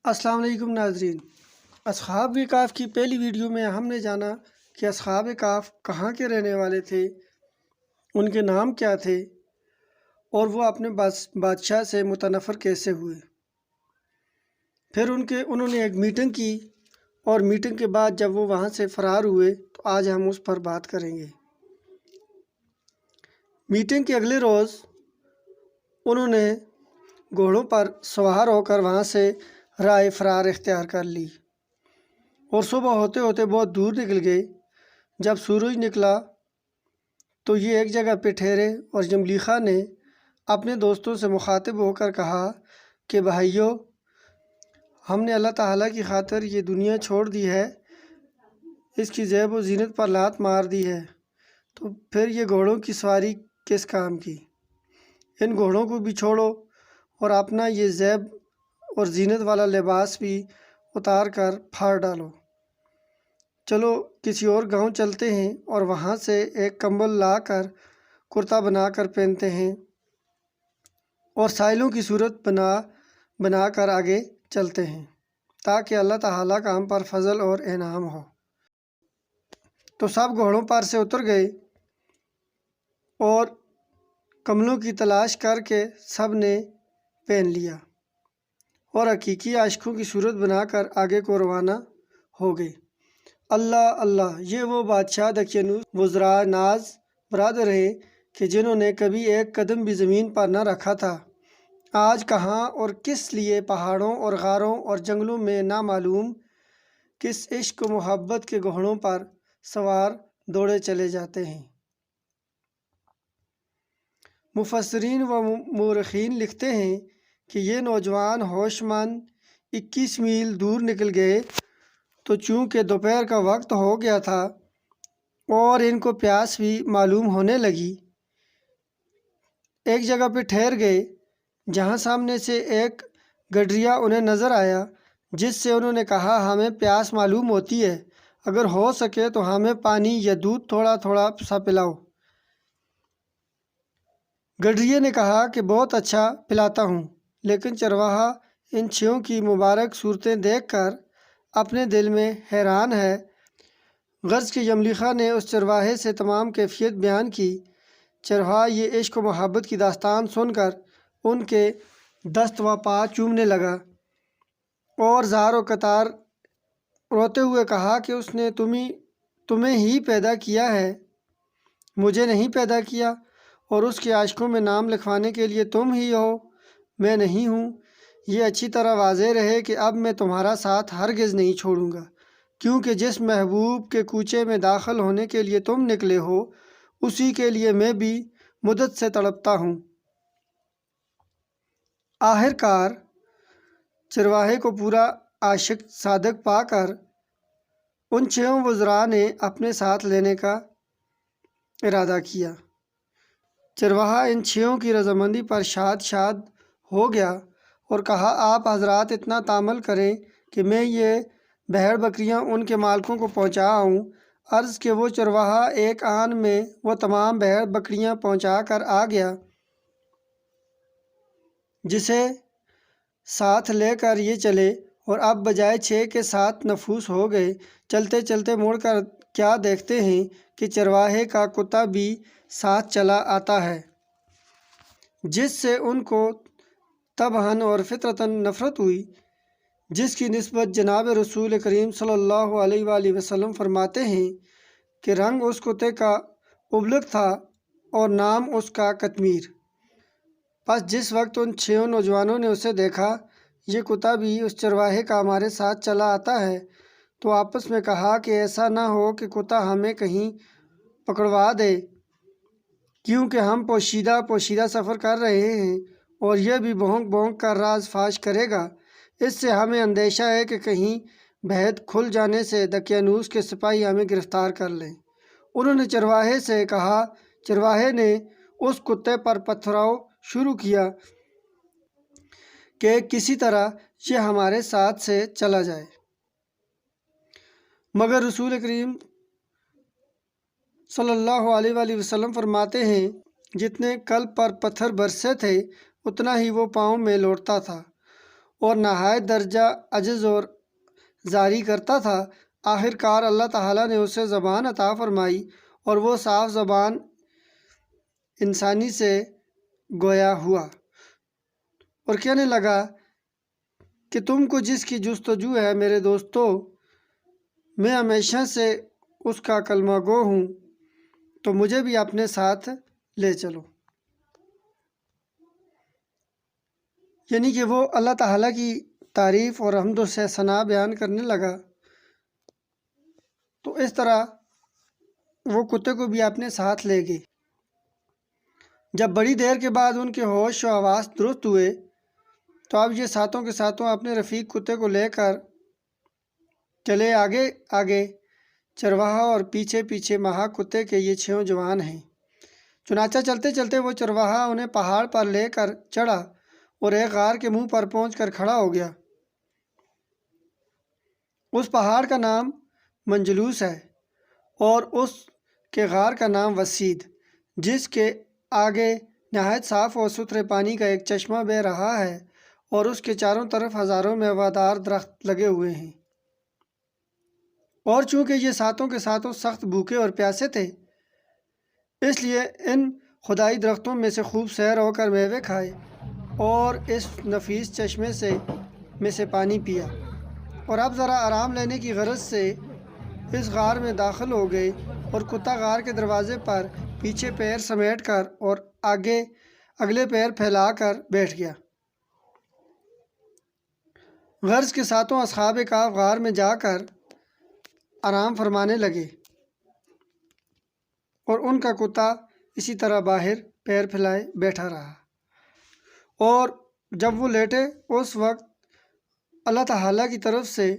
السلام علیکم ناظرین۔ اصحاب کہف کی پہلی ویڈیو میں ہم نے جانا کہ اصحاب کہف کہاں کے رہنے والے تھے، ان کے نام کیا تھے اور وہ اپنے بادشاہ سے متنفر کیسے ہوئے۔ پھر انہوں نے ایک میٹنگ کی اور میٹنگ کے بعد جب وہ وہاں سے فرار ہوئے تو آج ہم اس پر بات کریں گے۔ میٹنگ کے اگلے روز انہوں نے گھوڑوں پر سوار ہو کر وہاں سے راہ فرار اختیار کر لی اور صبح ہوتے ہوتے بہت دور نکل گئے۔ جب سورج نکلا تو یہ ایک جگہ پہ ٹھہرے اور جملیخا نے اپنے دوستوں سے مخاطب ہو کر کہا کہ بھائیو، ہم نے اللہ تعالیٰ کی خاطر یہ دنیا چھوڑ دی ہے، اس کی زیب و زینت پر لات مار دی ہے، تو پھر یہ گھوڑوں کی سواری کس کام کی؟ ان گھوڑوں کو بھی چھوڑو اور اپنا یہ زیب اور زینت والا لباس بھی اتار کر پھاڑ ڈالو۔ چلو کسی اور گاؤں چلتے ہیں اور وہاں سے ایک کمبل لا کر کرتا بنا کر پہنتے ہیں اور سائلوں کی صورت بنا کر آگے چلتے ہیں تاکہ اللہ تعالیٰ کا ہم پر فضل اور انعام ہو۔ تو سب گھوڑوں پر سے اتر گئے اور کملوں کی تلاش کر کے سب نے پہن لیا اور حقیقی عاشقوں کی صورت بنا کر آگے کو روانہ ہو گئے۔ اللہ اللہ، یہ وہ بادشاہ دقیانوس وزراء ناز برادر ہیں کہ جنہوں نے کبھی ایک قدم بھی زمین پر نہ رکھا تھا۔ آج کہاں اور کس لیے پہاڑوں اور غاروں اور جنگلوں میں نامعلوم کس عشق و محبت کے گھوڑوں پر سوار دوڑے چلے جاتے ہیں۔ مفسرین و مورخین لکھتے ہیں کہ یہ نوجوان ہوش مند 21 میل دور نکل گئے تو چونکہ دوپہر کا وقت ہو گیا تھا اور ان کو پیاس بھی معلوم ہونے لگی، ایک جگہ پہ ٹھہر گئے جہاں سامنے سے ایک گڈریا انہیں نظر آیا، جس سے انہوں نے کہا ہمیں پیاس معلوم ہوتی ہے، اگر ہو سکے تو ہمیں پانی یا دودھ تھوڑا تھوڑا سا پلاؤ۔ گڈریے نے کہا کہ بہت اچھا، پلاتا ہوں، لیکن چرواہا ان چھیوں کی مبارک صورتیں دیکھ کر اپنے دل میں حیران ہے۔ غرض کہ یملیخا نے اس چرواہے سے تمام کیفیت بیان کی۔ چرواہا یہ عشق و محبت کی داستان سن کر ان کے دست و پا چومنے لگا اور زار و قطار روتے ہوئے کہا کہ اس نے تمہیں ہی پیدا کیا ہے، مجھے نہیں پیدا کیا، اور اس کے عاشقوں میں نام لکھوانے کے لیے تم ہی ہو، میں نہیں ہوں۔ یہ اچھی طرح واضح رہے کہ اب میں تمہارا ساتھ ہرگز نہیں چھوڑوں گا، کیونکہ جس محبوب کے کوچے میں داخل ہونے کے لیے تم نکلے ہو، اسی کے لیے میں بھی مدت سے تڑپتا ہوں۔ آخر کار چرواہے کو پورا عاشق صادق پا کر ان 6 وزراء نے اپنے ساتھ لینے کا ارادہ کیا۔ چرواہا ان 6 کی رضامندی پر شاد ہو گیا اور کہا آپ حضرات اتنا تامل کریں کہ میں یہ بھیڑ بکریاں ان کے مالکوں کو پہنچا آؤں۔ عرض کہ وہ چرواہا ایک آن میں وہ تمام بھیڑ بکریاں پہنچا کر آ گیا، جسے ساتھ لے کر یہ چلے، اور اب بجائے 6 کے 7 نفوس ہو گئے۔ چلتے چلتے مڑ کر کیا دیکھتے ہیں کہ چرواہے کا کتا بھی ساتھ چلا آتا ہے، جس سے ان کو طبعاً اور فطرتاً نفرت ہوئی، جس کی نسبت جناب رسول کریم صلی اللہ علیہ وآلہ وسلم فرماتے ہیں کہ رنگ اس کتے کا ابلک تھا اور نام اس کا قطمیر۔ پس جس وقت ان 6 نوجوانوں نے اسے دیکھا، یہ کتا بھی اس چرواہے کا ہمارے ساتھ چلا آتا ہے، تو آپس میں کہا کہ ایسا نہ ہو کہ کتا ہمیں کہیں پکڑوا دے، کیونکہ ہم پوشیدہ سفر کر رہے ہیں اور یہ بھی بھونک بھونک کر راز فاش کرے گا۔ اس سے ہمیں اندیشہ ہے کہ کہیں بھید کھل جانے سے دقیانوس کے سپاہی ہمیں گرفتار کر لیں۔ انہوں نے چرواہے سے کہا۔ چرواہے نے اس کتے پر پتھراؤ شروع کیا کہ کسی طرح یہ ہمارے ساتھ سے چلا جائے، مگر رسول کریم صلی اللہ علیہ وآلہ وسلم فرماتے ہیں جتنے قلب پر پتھر برسے تھے اتنا ہی وہ پاؤں میں لوٹتا تھا۔ اور نہایت درجہ عجز اور زاری کرتا تھا، آخر کار اللہ تعالیٰ نے اسے زبان عطا فرمائی اور وہ صاف زبان انسانی سے گویا ہوا اور کہنے لگا کہ تم کو جس کی جستجو ہے میرے دوستو، میں ہمیشہ سے اس کا کلمہ گو ہوں، تو مجھے بھی اپنے ساتھ لے چلو۔ یعنی کہ وہ اللہ تعالیٰ کی تعریف اور حمد و ثنا بیان کرنے لگا، تو اس طرح وہ کتے کو بھی اپنے ساتھ لے گئے۔ جب بڑی دیر کے بعد ان کے ہوش و حواس درست ہوئے تو اب یہ ساتوں کے ساتوں اپنے رفیق کتے کو لے کر چلے آگے آگے چرواہا اور پیچھے پیچھے ماہا کتے کے یہ 6 جوان ہیں۔ چنانچہ چلتے چلتے وہ چرواہا انہیں پہاڑ پر لے کر چڑھا اور ایک غار کے منہ پر پہنچ کر کھڑا ہو گیا۔ اس پہاڑ کا نام منجلوس ہے اور اس کے غار کا نام وسید، جس کے آگے نہایت صاف اور ستھرے پانی کا ایک چشمہ بہہ رہا ہے اور اس کے چاروں طرف ہزاروں میوہ درخت لگے ہوئے ہیں۔ اور چونکہ یہ ساتوں کے ساتوں سخت بھوکے اور پیاسے تھے، اس لیے ان خدائی درختوں میں سے خوب سیر ہو کر میوے کھائے اور اس نفیس چشمے میں سے پانی پیا، اور اب ذرا آرام لینے کی غرض سے اس غار میں داخل ہو گئے، اور کتا غار کے دروازے پر پیچھے پیر سمیٹ کر اور اگلے پیر پھیلا کر بیٹھ گیا۔ غرض کے ساتوں اصحاب کہف غار میں جا کر آرام فرمانے لگے اور ان کا کتا اسی طرح باہر پیر پھیلائے بیٹھا رہا، اور جب وہ لیٹے اس وقت اللہ تعالیٰ کی طرف سے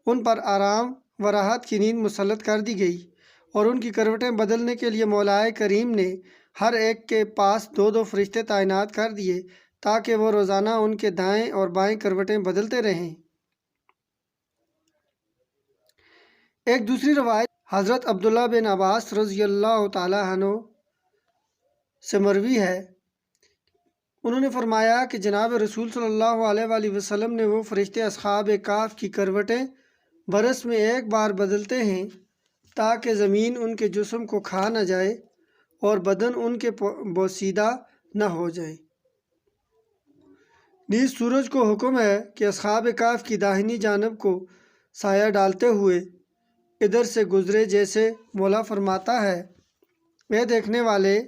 ان پر آرام و راحت کی نیند مسلط کر دی گئی، اور ان کی کروٹیں بدلنے کے لیے مولا کریم نے ہر ایک کے پاس 2 فرشتے تعینات کر دیے تاکہ وہ روزانہ ان کے دائیں اور بائیں کروٹیں بدلتے رہیں۔ ایک دوسری روایت حضرت عبداللہ بن عباس رضی اللہ تعالیٰ عنہ سے مروی ہے، انہوں نے فرمایا کہ جناب رسول صلی اللہ علیہ وآلہ وسلم نے وہ فرشتے اصحاب کہف کی کروٹیں برس میں ایک بار بدلتے ہیں تاکہ زمین ان کے جسم کو کھا نہ جائے اور بدن ان کے بوسیدہ نہ ہو جائے۔ نیز سورج کو حکم ہے کہ اصحاب کہف کی داہنی جانب کو سایہ ڈالتے ہوئے ادھر سے گزرے، جیسے مولا فرماتا ہے، اے دیکھنے والے،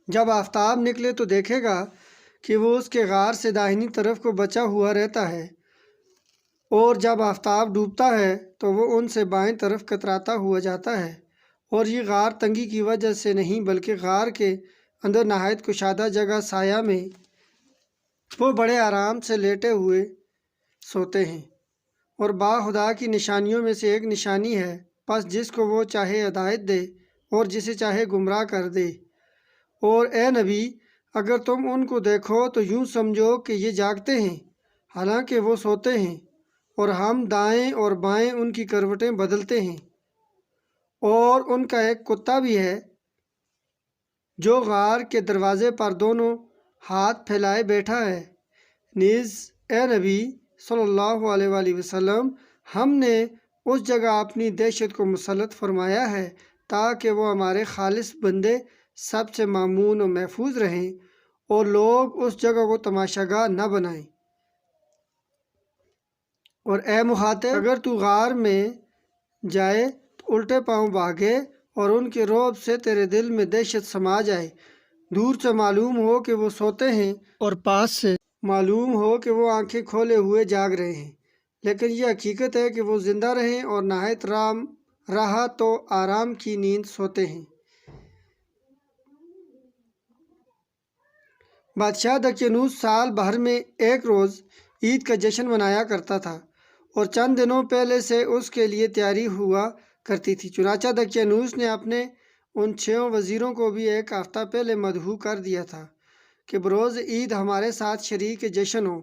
جب آفتاب نکلے تو دیکھے گا کہ وہ اس کے غار سے داہنی طرف کو بچا ہوا رہتا ہے، اور جب آفتاب ڈوبتا ہے تو وہ ان سے بائیں طرف کتراتا ہوا جاتا ہے، اور یہ غار تنگی کی وجہ سے نہیں بلکہ غار کے اندر نہایت کشادہ جگہ سایہ میں وہ بڑے آرام سے لیٹے ہوئے سوتے ہیں، اور با خدا کی نشانیوں میں سے ایک نشانی ہے، پس جس کو وہ چاہے ہدایت دے اور جسے چاہے گمراہ کر دے۔ اور اے نبی، اگر تم ان کو دیکھو تو یوں سمجھو کہ یہ جاگتے ہیں حالانکہ وہ سوتے ہیں، اور ہم دائیں اور بائیں ان کی کروٹیں بدلتے ہیں۔ اور ان کا ایک کتا بھی ہے جو غار کے دروازے پر دونوں ہاتھ پھیلائے بیٹھا ہے۔ نیز اے نبی صلی اللہ علیہ وآلہ وسلم، ہم نے اس جگہ اپنی دہشت کو مسلط فرمایا ہے تاکہ وہ ہمارے خالص بندے سب سے مامون و محفوظ رہیں اور لوگ اس جگہ کو تماشا گاہ نہ بنائیں۔ اور اے مخاطب، اگر تو غار میں جائے تو الٹے پاؤں بھاگے اور ان کے رعب سے تیرے دل میں دہشت سما جائے، دور سے معلوم ہو کہ وہ سوتے ہیں اور پاس سے معلوم ہو کہ وہ آنکھیں کھولے ہوئے جاگ رہے ہیں، لیکن یہ حقیقت ہے کہ وہ زندہ رہیں اور نہایت راحت و آرام کی نیند سوتے ہیں۔ بادشاہ دقیانوس سال بھر میں ایک روز عید کا جشن منایا کرتا تھا، اور چند دنوں پہلے سے اس کے لیے تیاری ہوا کرتی تھی۔ چنانچہ دقیانوس نے اپنے ان 6 وزیروں کو بھی ایک ہفتہ پہلے مدعو کر دیا تھا کہ بروز عید ہمارے ساتھ شریک جشن ہو۔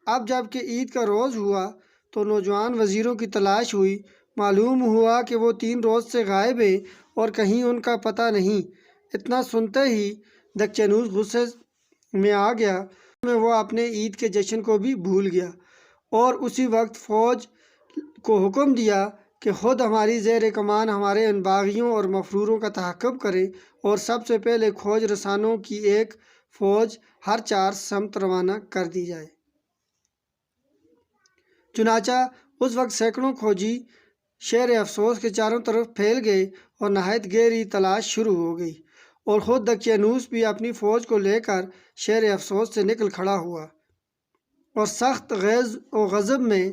اب جب کہ عید کا روز ہوا تو نوجوان وزیروں کی تلاش ہوئی، معلوم ہوا کہ وہ 3 روز سے غائب ہیں اور کہیں ان کا پتہ نہیں۔ اتنا سنتے ہی دقیانوس غصے میں آ گیا، میں وہ اپنے عید کے جشن کو بھی بھول گیا اور اسی وقت فوج کو حکم دیا کہ خود ہماری زیر کمان ہمارے ان باغیوں اور مفروروں کا تعاقب کرے اور سب سے پہلے کھوج رسانوں کی ایک فوج ہر 4 سمت روانہ کر دی جائے۔ چنانچہ اس وقت سینکڑوں کھوجی شہر افسوس کے چاروں طرف پھیل گئے اور نہایت گہری تلاش شروع ہو گئی، اور خود دقیانوس بھی اپنی فوج کو لے کر شہر افسوس سے نکل کھڑا ہوا اور سخت غیظ و غضب میں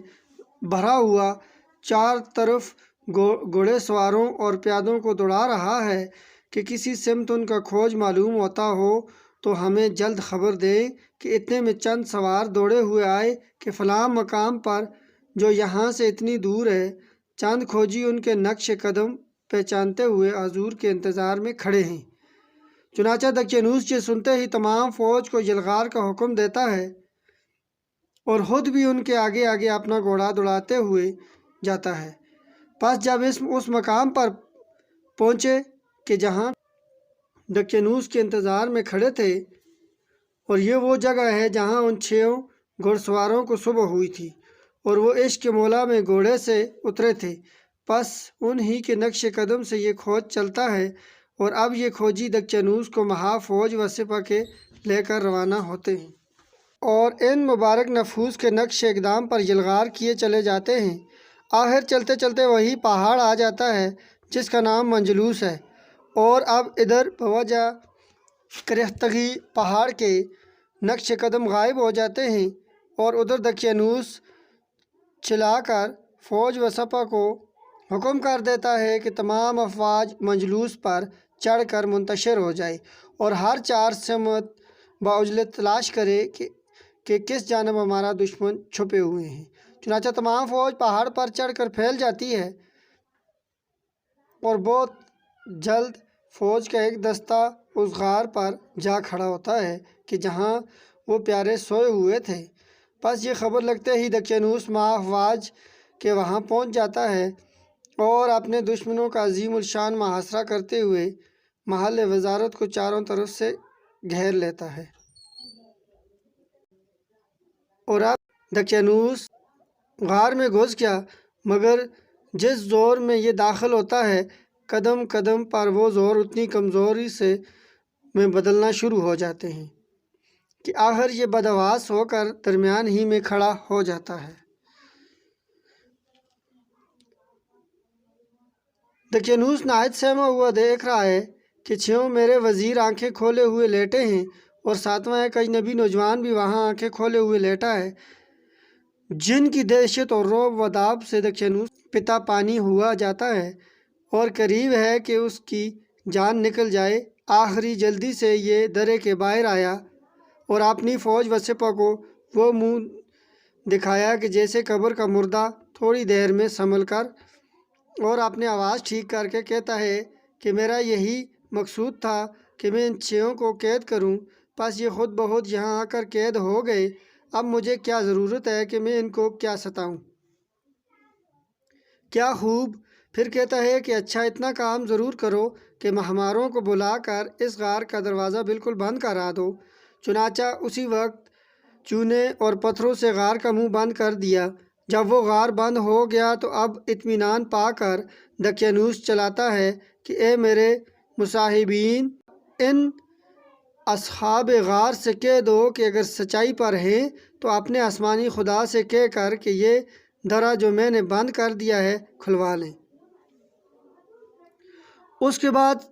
بھرا ہوا چار طرف گھوڑے سواروں اور پیادوں کو دوڑا رہا ہے کہ کسی سمت ان کا کھوج معلوم ہوتا ہو تو ہمیں جلد خبر دیں کہ اتنے میں چند سوار دوڑے ہوئے آئے کہ فلاں مقام پر جو یہاں سے اتنی دور ہے چند کھوجی ان کے نقش قدم پہچانتے ہوئے حضور کے انتظار میں کھڑے ہیں۔ چنانچہ دقیانوس یہ سنتے ہی تمام فوج کو یلغار کا حکم دیتا ہے اور خود بھی ان کے آگے آگے اپنا گھوڑا دوڑاتے ہوئے جاتا ہے۔ پس جب اس مقام پر پہنچے کہ جہاں دقیانوس کے انتظار میں کھڑے تھے، اور یہ وہ جگہ ہے جہاں ان 6 گھوڑ سواروں کو صبح ہوئی تھی اور وہ عشق مولا میں گھوڑے سے اترے تھے، پس انہی کے نقش قدم سے یہ کھوج چلتا ہے، اور اب یہ کھوجی دقیانوس کو مہا فوج و سپہ کے لے کر روانہ ہوتے ہیں اور ان مبارک نفوس کے نقش اقدام پر یلغار کیے چلے جاتے ہیں۔ آخر چلتے چلتے وہی پہاڑ آ جاتا ہے جس کا نام منجلوس ہے، اور اب ادھر بوجہ کرختگی پہاڑ کے نقش قدم غائب ہو جاتے ہیں، اور ادھر دقیانوس چلا کر فوج و سپہ کو حکم کر دیتا ہے کہ تمام افواج منجلوس پر چڑھ کر منتشر ہو جائے اور ہر 4 سمت بعجلت تلاش کرے کہ کس جانب ہمارا دشمن چھپے ہوئے ہیں۔ چنانچہ تمام فوج پہاڑ پر چڑھ کر پھیل جاتی ہے اور بہت جلد فوج کا ایک دستہ اس غار پر جا کھڑا ہوتا ہے کہ جہاں وہ پیارے سوئے ہوئے تھے۔ پس یہ خبر لگتے ہی دقیانوس مع افواج کے وہاں پہنچ جاتا ہے اور اپنے دشمنوں کا عظیم الشان محاصرہ کرتے ہوئے محل وزارت کو چاروں طرف سے گھیر لیتا ہے، اور اب دقیانوس غار میں گھس گیا، مگر جس زور میں یہ داخل ہوتا ہے قدم قدم پر وہ زور اتنی کمزوری سے میں بدلنا شروع ہو جاتے ہیں کہ آخر یہ بدحواس ہو کر درمیان ہی میں کھڑا ہو جاتا ہے۔ دقیانوس نہایت سہما ہوا دیکھ رہا ہے کہ 6 میرے وزیر آنکھیں کھولے ہوئے لیٹے ہیں اور 7واں ایک اجنبی نوجوان بھی وہاں آنکھیں کھولے ہوئے لیٹا ہے، جن کی دہشت اور رعب و داب سے دقیانوس پتا پانی ہوا جاتا ہے اور قریب ہے کہ اس کی جان نکل جائے۔ آخری جلدی سے یہ درے کے باہر آیا اور اپنی فوج و سپہ کو وہ منہ دکھایا کہ جیسے قبر کا مردہ تھوڑی دیر میں سنبھل کر اور اپنے آواز ٹھیک کر کے کہتا ہے کہ میرا یہی مقصود تھا کہ میں ان 6 کو قید کروں، پس یہ خود بخود یہاں آ کر قید ہو گئے، اب مجھے کیا ضرورت ہے کہ میں ان کو کیا ستاؤں؟ کیا خوب! پھر کہتا ہے کہ اچھا اتنا کام ضرور کرو کہ مہماروں کو بلا کر اس غار کا دروازہ بالکل بند کرا دو۔ چنانچہ اسی وقت چونے اور پتھروں سے غار کا منہ بند کر دیا۔ جب وہ غار بند ہو گیا تو اب اطمینان پا کر دقیانوس چلاتا ہے کہ اے میرے مصاحبین، ان اصحاب غار سے کہہ دو کہ اگر سچائی پر ہیں تو اپنے آسمانی خدا سے کہہ کر کہ یہ درہ جو میں نے بند کر دیا ہے کھلوا لیں۔ اس کے بعد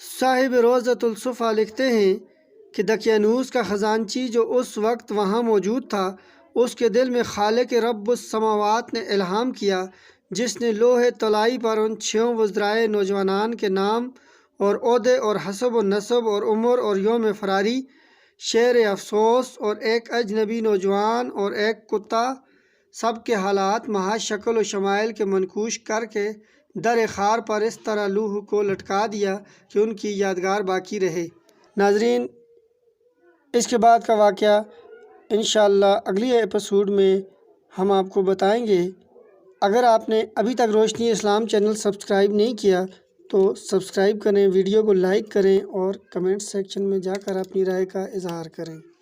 صاحب روضۃ الصفا لکھتے ہیں کہ دقیانوس کا خزانچی جو اس وقت وہاں موجود تھا، اس کے دل میں خالق رب السماوات نے الہام کیا، جس نے لوح طلائی پر ان 6 وزرائے نوجوانان کے نام اور عہدے اور حسب و نسب اور عمر اور یوم فراری، شہر افسوس اور ایک اجنبی نوجوان اور ایک کتا، سب کے حالات محض شکل و شمائل کے منقوش کر کے در خار پر اس طرح لوح کو لٹکا دیا کہ ان کی یادگار باقی رہے۔ ناظرین، اس کے بعد کا واقعہ انشاءاللہ اگلی ایپیسوڈ میں ہم آپ کو بتائیں گے۔ اگر آپ نے ابھی تک روشنی اسلام چینل سبسکرائب نہیں کیا تو سبسکرائب کریں، ویڈیو کو لائک کریں اور کمنٹ سیکشن میں جا کر اپنی رائے کا اظہار کریں۔